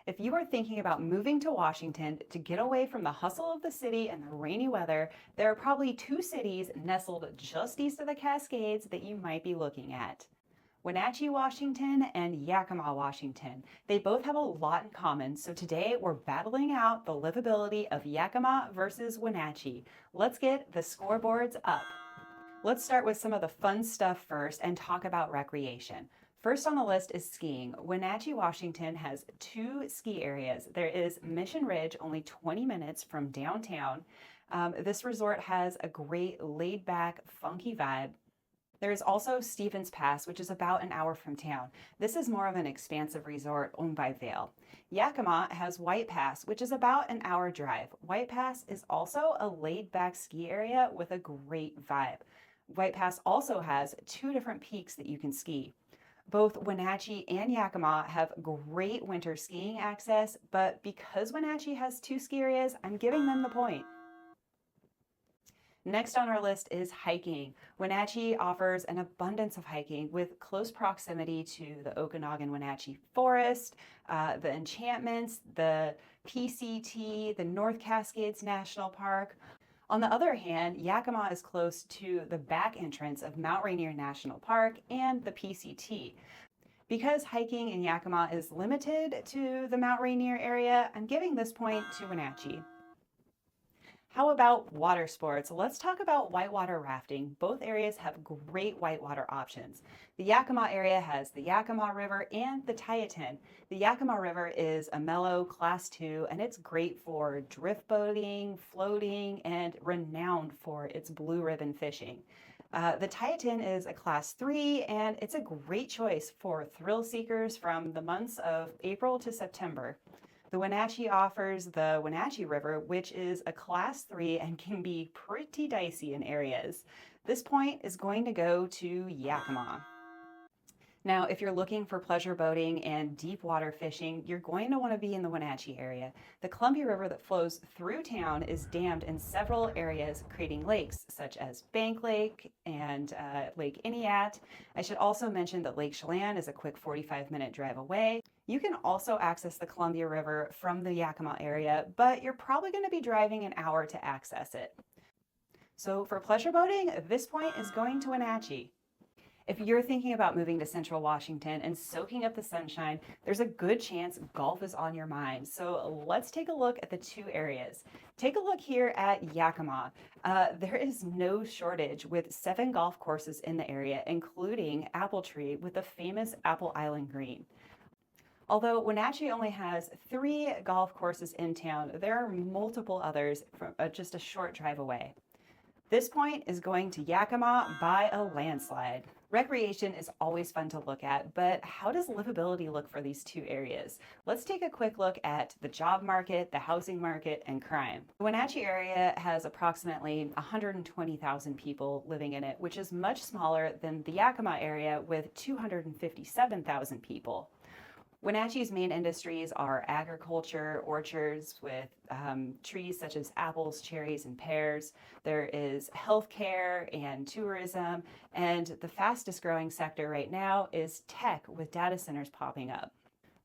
If you are thinking about moving to Washington to get away from the hustle of the city and the rainy weather, there are probably two cities nestled just east of the Cascades that you might be looking at. Wenatchee, Washington and Yakima, Washington. They both have a lot in common, so today we're battling out the livability of Yakima versus Wenatchee. Let's get the scoreboards up. Let's start with some of the fun stuff first and talk about recreation. First on the list is skiing. Wenatchee, Washington has two ski areas. There is Mission Ridge, only 20 minutes from downtown. This resort has a great laid-back, funky vibe. There is also Stevens Pass, which is about an hour from town. This is more of an expansive resort owned by Vail. Yakima has White Pass, which is about an hour drive. White Pass is also a laid-back ski area with a great vibe. White Pass also has two different peaks that you can ski. Both Wenatchee and Yakima have great winter skiing access, but because Wenatchee has two ski areas, I'm giving them the point. Next on our list is hiking. Wenatchee offers an abundance of hiking with close proximity to the Okanagan-Wenatchee Forest, the Enchantments, the PCT, the North Cascades National Park. On the other hand, Yakima is close to the back entrance of Mount Rainier National Park and the PCT. Because hiking in Yakima is limited to the Mount Rainier area, I'm giving this point to Wenatchee. How about water sports? Let's talk about whitewater rafting. Both areas have great whitewater options. The Yakima area has the Yakima River and the Tieton. The Yakima River is a mellow Class 2 and it's great for drift boating, floating, and renowned for its blue ribbon fishing. The Tieton is a Class 3 and it's a great choice for thrill seekers from the months of April to September. The Wenatchee offers the Wenatchee River, which is a Class 3 and can be pretty dicey in areas. This point is going to go to Yakima. Now, if you're looking for pleasure boating and deep water fishing, you're going to want to be in the Wenatchee area. The Columbia River that flows through town is dammed in several areas, creating lakes such as Bank Lake and Lake Iniat. I should also mention that Lake Chelan is a quick 45-minute drive away. You can also access the Columbia River from the Yakima area, but you're probably going to be driving an hour to access it. So for pleasure boating, this point is going to Wenatchee. If you're thinking about moving to Central Washington and soaking up the sunshine, there's a good chance golf is on your mind. So let's take a look at the two areas. Take a look here at Yakima. There is no shortage with 7 golf courses in the area, including Apple Tree with the famous Apple Island Green. Although Wenatchee only has 3 golf courses in town, there are multiple others from just a short drive away. This point is going to Yakima by a landslide. Recreation is always fun to look at, but how does livability look for these two areas? Let's take a quick look at the job market, the housing market, and crime. The Wenatchee area has approximately 120,000 people living in it, which is much smaller than the Yakima area with 257,000 people. Wenatchee's main industries are agriculture, orchards with trees such as apples, cherries, and pears. There is healthcare and tourism, and the fastest growing sector right now is tech with data centers popping up.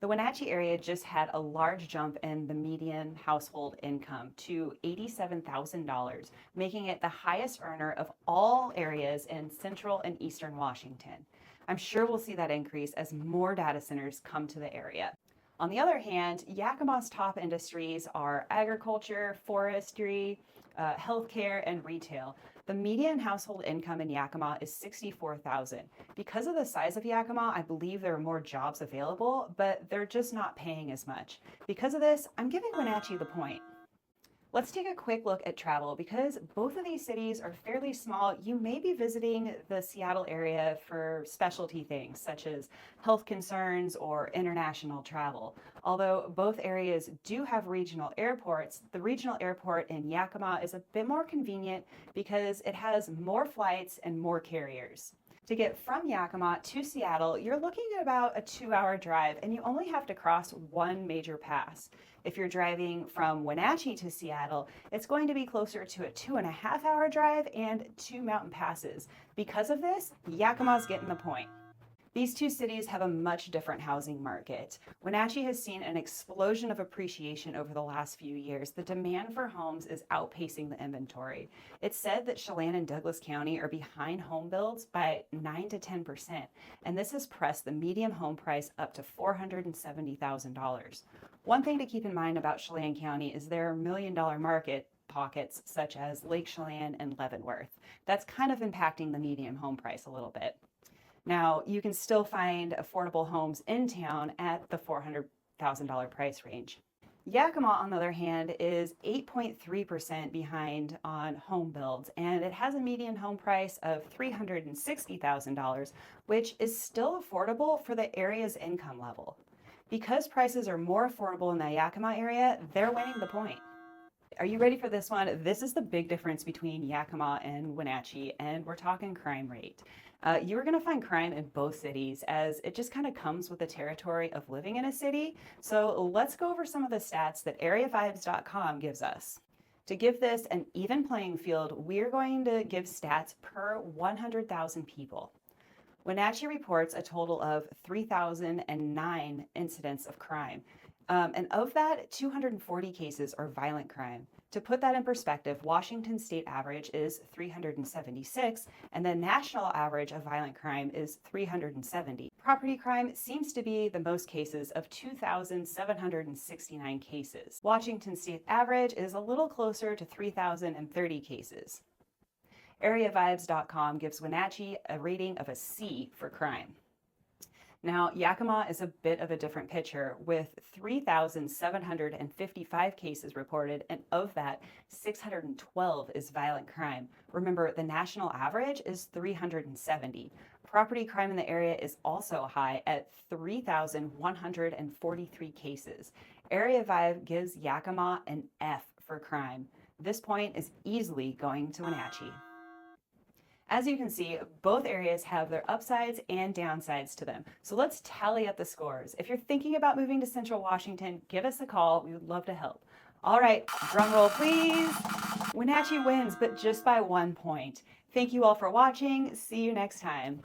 The Wenatchee area just had a large jump in the median household income to $87,000, making it the highest earner of all areas in central and eastern Washington. I'm sure we'll see that increase as more data centers come to the area. On the other hand, Yakima's top industries are agriculture, forestry, healthcare, and retail. The median household income in Yakima is $64,000. Because of the size of Yakima, I believe there are more jobs available, but they're just not paying as much. Because of this, I'm giving Wenatchee the point. Let's take a quick look at travel. Because both of these cities are fairly small, you may be visiting the Seattle area for specialty things such as health concerns or international travel. Although both areas do have regional airports, the regional airport in Yakima is a bit more convenient because it has more flights and more carriers. To get from Yakima to Seattle, you're looking at about a 2-hour drive, and you only have to cross one major pass. If you're driving from Wenatchee to Seattle, it's going to be closer to a 2.5-hour drive and 2 mountain passes. Because of this, Yakima's getting the point. These two cities have a much different housing market. Wenatchee has seen an explosion of appreciation over the last few years. The demand for homes is outpacing the inventory. It's said that Chelan and Douglas County are behind home builds by 9 to 10%, and this has pressed the median home price up to $470,000. One thing to keep in mind about Chelan County is there are million-dollar market pockets such as Lake Chelan and Leavenworth. That's kind of impacting the median home price a little bit. Now, you can still find affordable homes in town at the $400,000 price range. Yakima, on the other hand, is 8.3% behind on home builds, and it has a median home price of $360,000, which is still affordable for the area's income level. Because prices are more affordable in the Yakima area, they're winning the point. Are you ready for this one? This is the big difference between Yakima and Wenatchee, and we're talking crime rate. You're going to find crime in both cities as it just kind of comes with the territory of living in a city. So let's go over some of the stats that areavibes.com gives us. To give this an even playing field, we're going to give stats per 100,000 people. Wenatchee reports a total of 3,009 incidents of crime. And of that, 240 cases are violent crime. To put that in perspective, Washington's state average is 376, and the national average of violent crime is 370. Property crime seems to be the most cases of 2,769 cases. Washington's state average is a little closer to 3,030 cases. AreaVibes.com gives Wenatchee a rating of a C for crime. Now, Yakima is a bit of a different picture with 3,755 cases reported, and of that, 612 is violent crime. Remember, the national average is 370. Property crime in the area is also high at 3,143 cases. Area Vibe gives Yakima an F for crime. This point is easily going to Wenatchee. As you can see, both areas have their upsides and downsides to them. So let's tally up the scores. If you're thinking about moving to Central Washington, give us a call. We would love to help. All right, drum roll, please. Wenatchee wins, but just by 1 point. Thank you all for watching. See you next time.